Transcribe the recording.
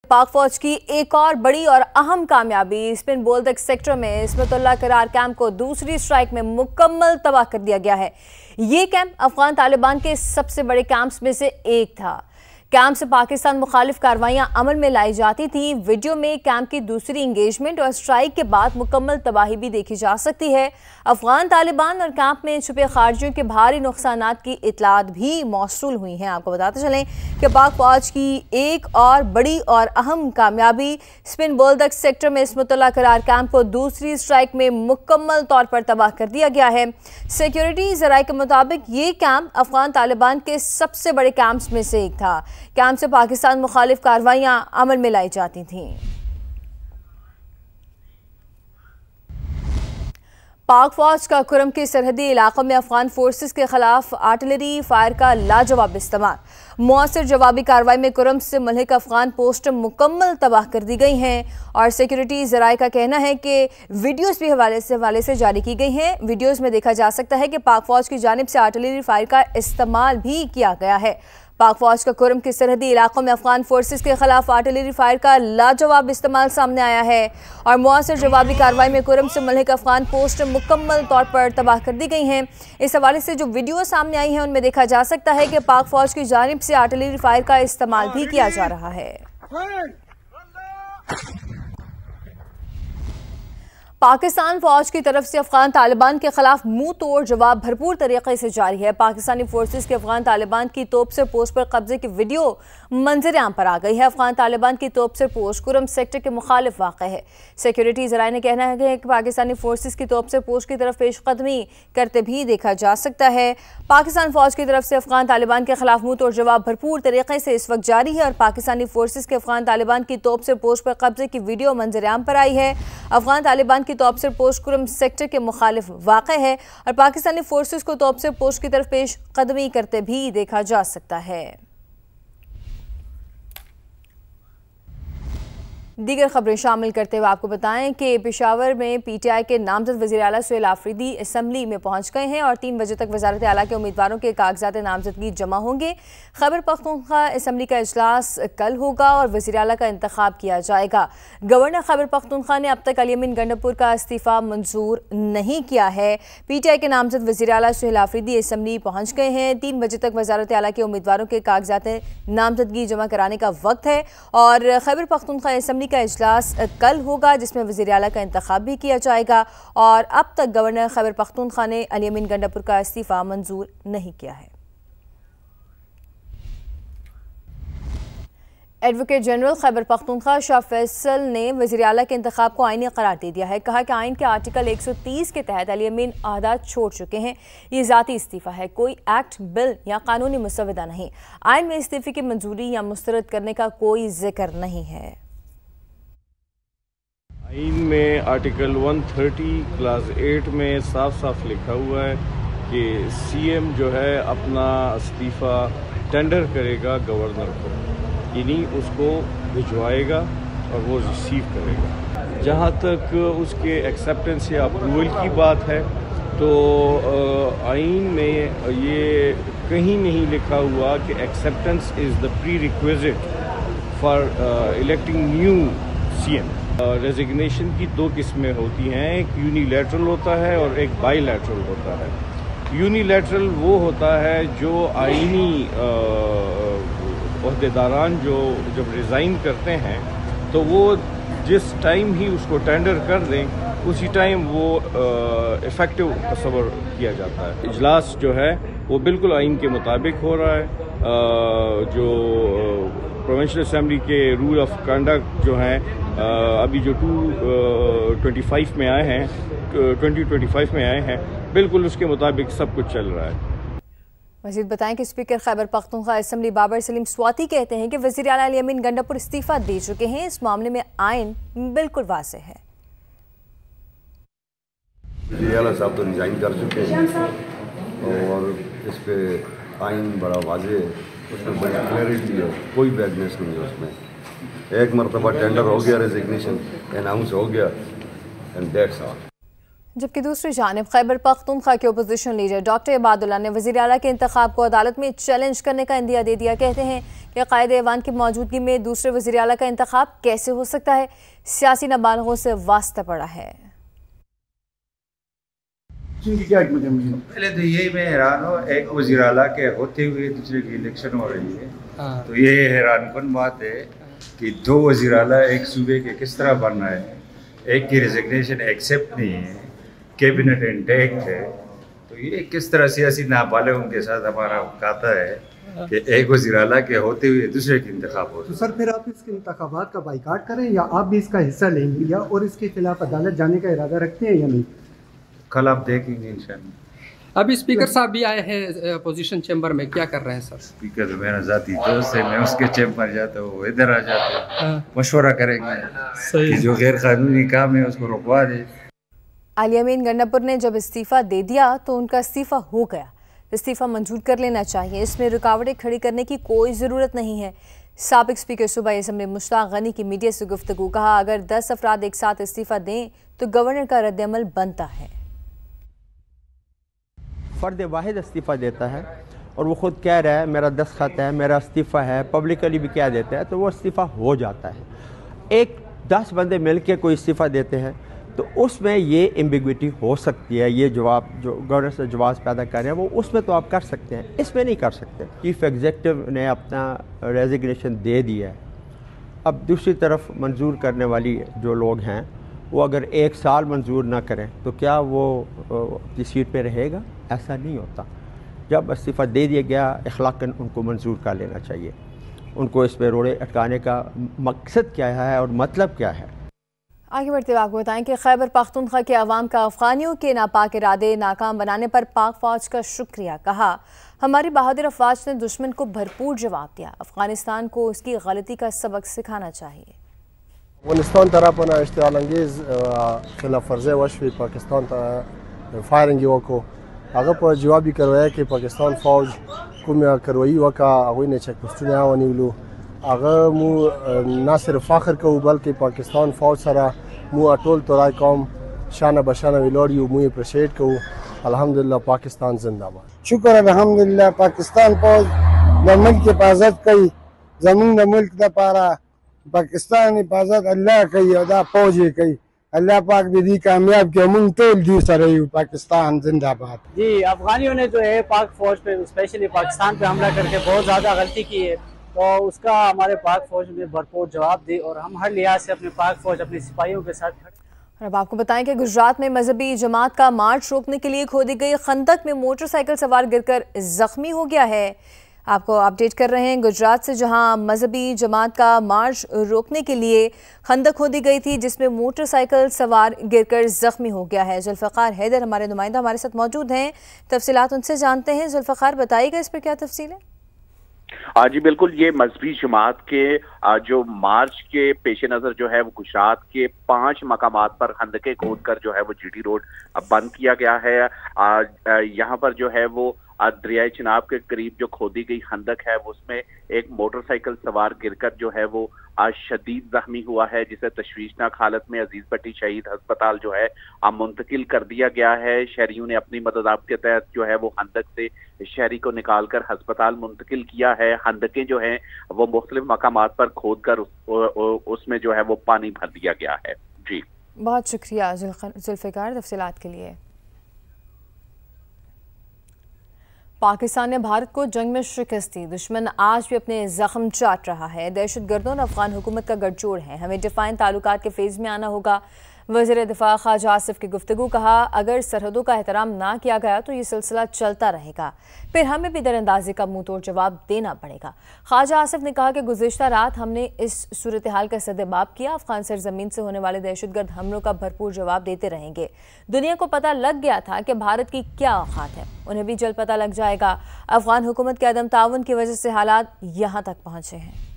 پاک فوج کی ایک اور بڑی اور اہم کامیابی، اسپن بولدک سیکٹر میں عصمت اللہ قرار کیمپ کو دوسری اسٹرائک میں مکمل تباہ کر دیا گیا ہے۔ یہ کیمپ افغان طالبان کے سب سے بڑے کیمپس میں سے ایک تھا۔ کیمپ سے پاکستان مخالف کارروائیاں عمل میں لائی جاتی تھیں۔ ویڈیو میں کیمپ کی دوسری انگیجمنٹ اور اسٹرائک کے بعد مکمل تباہی بھی دیکھی جا سکتی ہے۔ افغان طالبان اور کیمپ میں چھپے خارجیوں کے بھاری نقصانات کی اطلاعات بھی موصول ہوئی ہیں۔ آپ کو بتاتے چلیں کہ پاک فوج کی ایک اور بڑی اور اہم کامیابی، اسپن بولدک سیکٹر میں عصمت اللہ قرار کیمپ کو دوسری اسٹرائک میں مکمل طور پر تباہ کر دیا گیا ہے۔ سیکیورٹی ذرائع کے مطابق یہ کیمپ افغان طالبان کے سب سے بڑے کیمپس میں سے ایک تھا۔ کیمپ سے پاکستان مخالف کارروائیاں عمل میں لائی جاتی تھیں۔ پاک فوج کا کرم کے سرحدی علاقوں میں افغان فورسز کے خلاف آرٹلری فائر کا لاجواب استعمال۔ مؤثر جوابی کارروائی میں کرم سے ملحق افغان پوسٹیں مکمل تباہ کر دی گئی ہیں، اور سیکیورٹی ذرائع کا کہنا ہے کہ ویڈیوز بھی حوالے سے جاری کی گئی ہیں۔ ویڈیوز میں دیکھا جا سکتا ہے کہ پاک فوج کی جانب سے آرٹلری فائر کا استعمال بھی کیا گیا ہے۔ پاک فوج کا کرم کے سرحدی علاقوں میں افغان فورسز کے خلاف آرٹلری فائر کا لاجواب استعمال سامنے آیا ہے، اور مؤثر جوابی کارروائی میں کرم سے ملحق افغان پوسٹیں مکمل طور پر تباہ کر دی گئی ہیں۔ اس حوالے سے جو ویڈیو سامنے آئی ہیں ان میں دیکھا جا سکتا ہے کہ پاک فوج کی جانب سے آرٹلری فائر کا استعمال بھی کیا جا رہا ہے۔ پاکستان فوج کی طرف سے افغان طالبان کے خلاف منہ توڑ جواب بھرپور طریقے سے جاری ہے۔ پاکستانی فورسز کے افغان طالبان کی توپ سے پوسٹ پر قبضے کی ویڈیو منظر عام پر آ گئی ہے۔ افغان طالبان کی توپ سے پوسٹ کرم سیکٹر کے مخالف واقع ہے۔ سیکیورٹی ذرائع نے کہنا ہے کہ پاکستانی فورسز کی توپ سے پوسٹ کی طرف پیش قدمی کرتے بھی دیکھا جا سکتا ہے۔ پاکستان فوج کی طرف سے افغان طالبان کے خلاف منہ توڑ جواب بھرپور طریقے سے اس وقت جاری ہے، اور پاکستانی فورسز کے افغان طالبان کی توپ سے پوسٹ پر قبضے کی ویڈیو منظر عام پر آئی ہے۔ افغان طالبان کی توپ سے پوسٹ کرم سیکٹر کے مخالف واقع ہے، اور پاکستانی فورسز کو توپ سے پوسٹ کی طرف پیش قدمی کرتے بھی دیکھا جا سکتا ہے۔ دیگر خبریں شامل کرتے ہوئے آپ کو بتائیں کہ پشاور میں پی ٹی آئی کے نامزد وزیر اعلیٰ سہیل آفریدی اسمبلی میں پہنچ گئے ہیں، اور 3 بجے تک وزارت اعلیٰ کے امیدواروں کے کاغذات نامزدگی جمع ہوں گے۔ خیبر پختونخوا اسمبلی کا اجلاس کل ہوگا اور وزیر اعلیٰ کا انتخاب کیا جائے گا۔ گورنر خیبر پختونخوا نے اب تک علی امین گنڈاپور کا استعفیٰ منظور نہیں کیا ہے۔ پی ٹی آئی کے نامزد وزیر اعلیٰ سہیل آفریدی اسمبلی پہنچ گئے ہیں۔ 3 بجے تک وزارت اعلیٰ کے امیدواروں کے کاغذات نامزدگی جمع کرانے کا وقت ہے، اور خیبر پختونخوا اسمبلی کا اجلاس کل ہوگا جس میں وزیر اعلیٰ کا انتخاب بھی کیا جائے گا، اور اب تک گورنر خیبر پختونخوا نے علی امین گنڈاپور کا استعفیٰ منظور نہیں کیا ہے۔ ایڈوکیٹ جنرل خیبر پختونخوا شاہ فیصل نے وزیر اعلیٰ کے انتخاب کو آئینی قرار دے دیا ہے۔ کہا کہ آئین کے آرٹیکل 130 کے تحت علی امین عہدہ چھوڑ چکے ہیں۔ یہ ذاتی استعفیٰ ہے، کوئی ایکٹ، بل یا قانونی مسودہ نہیں۔ آئین میں استعفے کی منظوری یا مسترد کرنے کا کوئی ذکر نہیں ہے۔ آئین میں آرٹیکل 130 کلاس 8 میں صاف لکھا ہوا ہے کہ سی ایم جو ہے اپنا استعفیٰ ٹینڈر کرے گا گورنر کو، یعنی اس کو بھجوائے گا اور وہ ریسیو کرے گا۔ جہاں تک اس کے ایکسیپٹنس یا اپروول کی بات ہے تو آئین میں یہ کہیں نہیں لکھا ہوا کہ acceptance is the prerequisite for electing new C M. Resignation کی 2 قسمیں ہوتی ہیں، ایک یونی لیٹرل ہوتا ہے اور ایک بائی لیٹرل ہوتا ہے۔ یونی لیٹرل وہ ہوتا ہے جو آئینی عہدیداران جو جب ریزائن کرتے ہیں تو وہ جس ٹائم ہی اس کو ٹینڈر کر دیں اسی ٹائم وہ افیکٹو تصور کیا جاتا ہے۔ اجلاس جو ہے وہ بالکل آئین کے مطابق ہو رہا ہے۔ جو پروونشل اسمبلی کے رول آف کنڈکٹ جو ہیں ابھی جو 2025 میں آئے ہیں بالکل اس کے مطابق سب کچھ چل رہا ہے۔ مزید بتائیں کہ اسپیکر خیبر پختونخوا اسمبلی بابر سلیم سواتی کہتے ہیں کہ وزیر اعلیٰ علی امین گنڈاپور استعفیٰ دے چکے ہیں۔ اس معاملے میں آئین بالکل واضح ہے۔ وزیر اعلیٰ صاحب تو ریزائن کر چکے ہیں اور اس پہ آئین بڑا واضح ہے، اس میں بڑی کلیئرٹی ہے، کوئی بیگنیس نہیں ہے اس میں۔ ایک مرتبہ ٹینڈر ہو گیا، ریزگنیشن اناؤنس ہو گیا، اینڈ دیٹس آل۔ جبکہ دوسری جانب خیبر پختونخوا کے اپوزیشن لیڈر ڈاکٹر عباد اللہ نے وزیر اعلیٰ کے انتخاب کو عدالت میں چیلنج کرنے کا عندیہ دے دیا۔ کہتے ہیں کہ قائد ایوان کی موجودگی میں دوسرے وزیر اعلیٰ کا انتخاب کیسے ہو سکتا ہے؟ سیاسی نابالغوں سے واسطہ پڑا ہے۔ پہلے تو یہی میں حیران ہوں، ایک وزیر اعلیٰ کے ہوتے ہوئے دوسرے کی الیکشن ہو رہی ہے، تو یہ حیران کن بات ہے کہ دو وزیر اعلیٰ ایک صوبے کے کس طرح بننا ہے، ایک کی ریزگنیشن ایکسیپٹ نہیں ہے، کیبنٹ انٹیکٹ ہے، تو یہ کس طرح سیاسی نابالغوں کے ساتھ ہمارا کھاتا ہے کہ ایک وزیر اعلیٰ کے ہوتے ہوئے دوسرے کے انتخاب ہو۔ تو سر پھر آپ اس کے انتخابات کا بائیکاٹ کریں یا آپ بھی اس کا حصہ لیں گے یا اور اس کے خلاف عدالت جانے کا ارادہ رکھتے ہیں یا نہیں؟ کل آپ دیکھیں گے انشاءاللہ۔ ابھی اسپیکر صاحب بھی آئے ہیں اپوزیشن چیمبر میں، کیا کر رہے ہیں سر؟ اسپیکر تو میرا ذاتی دوست ہے، میں اس کے چیمبر جاتا ہوں، وہ ادھر آ جاتا ہے، مشورہ کریں گے کہ جو غیر قانونی کام ہے اس کو رکوا دے۔ عالیہ امین گنڈاپور نے جب استعفیٰ دے دیا تو ان کا استعفیٰ ہو گیا، استعفیٰ منظور کر لینا چاہیے، اس میں رکاوٹیں کھڑی کرنے کی کوئی ضرورت نہیں ہے۔ سابق اسپیکر صوبائی اسمبلی مشتاق غنی کی میڈیا سے گفتگو، کہا اگر 10 افراد ایک ساتھ استعفیٰ دیں تو گورنر کا رد عمل بنتا ہے۔ فرد واحد استعفیٰ دیتا ہے اور وہ خود کہہ رہا ہے میرا دستخط ہے، میرا استعفیٰ ہے، پبلکلی بھی کہہ دیتا ہے تو وہ استعفیٰ ہو جاتا ہے۔ ایک 10 بندے مل کے کوئی استعفیٰ دیتے ہیں تو اس میں یہ ایمبیگوٹی ہو سکتی ہے، یہ جواب جو گورنر سے جواز پیدا کر رہے ہیں وہ اس میں تو آپ کر سکتے ہیں، اس میں نہیں کر سکتے۔ چیف ایگزیکٹو نے اپنا ریزگنیشن دے دیا ہے، اب دوسری طرف منظور کرنے والی جو لوگ ہیں وہ اگر 1 سال منظور نہ کریں تو کیا وہ اپنی سیٹ پہ رہے گا؟ ایسا نہیں ہوتا۔ جب استعفیٰ دے دیا گیا اخلاقاً ان کو منظور کر لینا چاہیے۔ ان کو اس پہ روڑے اٹکانے کا مقصد کیا ہے اور مطلب کیا ہے؟ آگے بڑھتے ہوئے آپ کو بتائیں کہ خیبر پختونخوا کے عوام کا افغانیوں کے ناپاک ارادے ناکام بنانے پر پاک فوج کا شکریہ، کہا ہماری بہادر افواج نے دشمن کو بھرپور جواب دیا، افغانستان کو اس کی غلطی کا سبق سکھانا چاہیے۔ افغانستان طرفونه اشتعال انگیز خلاف ورزی وشوی، پاکستان ته فایرنګ وکړو، هغه په جوابي کاروایی کې پاکستان فوج کومه کاروایی وکړه، هغوی نه چک پوسټونه ونیولو، هغه مو نه صرف فخر کوو بلکې پاکستان فوج سره مو ټول تورای قوم شانه بشانه ولاړ یو، مو یې اپریشیټ کوو۔ الحمدلله پاکستان زنده باد۔ شکر الحمدلله پاکستان فوج د ملک حفاظت کوي، زمونږ د ملک دپاره پاکستان حفاظت الله کوي او دا فوج یې کوي، اللہ پاک بھی کامیاب کیا، منگ ٹول دی سر پاکستان زندہ باد۔ جی افغانیوں نے جو ہے پاک فوج پہ اسپیشلی پاکستان پہ حملہ کر کے بہت زیادہ غلطی کی ہے، تو اس کا ہمارے پاک فوج نے بھرپور جواب دی اور ہم ہر لحاظ سے اپنے پاک فوج اپنے سپاہیوں کے ساتھ کھڑے۔ اور اب آپ کو بتائیں کہ گجرات میں مذہبی جماعت کا مارچ روکنے کے لیے کھودی گئی خندق میں موٹر سائیکل سوار گر کر زخمی ہو گیا ہے۔ آپ کو اپڈیٹ کر رہے ہیں گجرات سے، جہاں مذہبی جماعت کا مارچ روکنے کے لیے خندق کھودی گئی تھی جس میں موٹر سائیکل سوار گر کر زخمی ہو گیا ہے۔ ذوالفقار حیدر ہمارے نمائندہ ہمارے ساتھ موجود ہیں، تفصیلات ان سے جانتے ہیں۔ ذوالفقار بتائیے گا اس پر کیا تفصیل ہے؟ جی بالکل، یہ مذہبی جماعت کے جو مارچ کے پیش نظر جو ہے وہ گجرات کے 5 مقامات پر خندقیں کھود کر جو ہے وہ جی ٹی روڈ بند کیا گیا ہے۔ یہاں پر جو ہے وہ دریائے چناب کے قریب جو کھودی گئی خندق ہے اس میں ایک موٹر سائیکل سوار گر کر جو ہے وہ شدید زخمی ہوا ہے، جسے تشویشناک حالت میں عزیز بٹی شہید ہسپتال جو ہے منتقل کر دیا گیا ہے۔ شہریوں نے اپنی مدد آپ کے تحت جو ہے وہ خندق سے شہری کو نکال کر ہسپتال منتقل کیا ہے۔ خندقیں جو ہیں وہ مختلف مقامات پر کھود کر اس میں جو ہے وہ پانی بھر دیا گیا ہے۔ جی بہت شکریہ ذوالفقار تفصیلات کے لیے۔ پاکستان نے بھارت کو جنگ میں شکست دی، دشمن آج بھی اپنے زخم چاٹ رہا ہے، دہشت گردوں اور افغان حکومت کا گٹھ جوڑ ہے، ہمیں ڈیفائن تعلقات کے فیز میں آنا ہوگا۔ وزیر دفاع خواجہ آصف کی گفتگو، کہا اگر سرحدوں کا احترام نہ کیا گیا تو یہ سلسلہ چلتا رہے گا، پھر ہمیں بھی در اندازی کا منہ توڑ جواب دینا پڑے گا۔ خواجہ آصف نے کہا کہ گزشتہ رات ہم نے اس صورتحال کا سدباب کیا، افغان سرزمین سے ہونے والے دہشت گرد حملوں کا بھرپور جواب دیتے رہیں گے۔ دنیا کو پتہ لگ گیا تھا کہ بھارت کی کیا اوقات ہے، انہیں بھی جلد پتہ لگ جائے گا۔ افغان حکومت کے عدم تعاون کی وجہ سے حالات یہاں تک پہنچے ہیں۔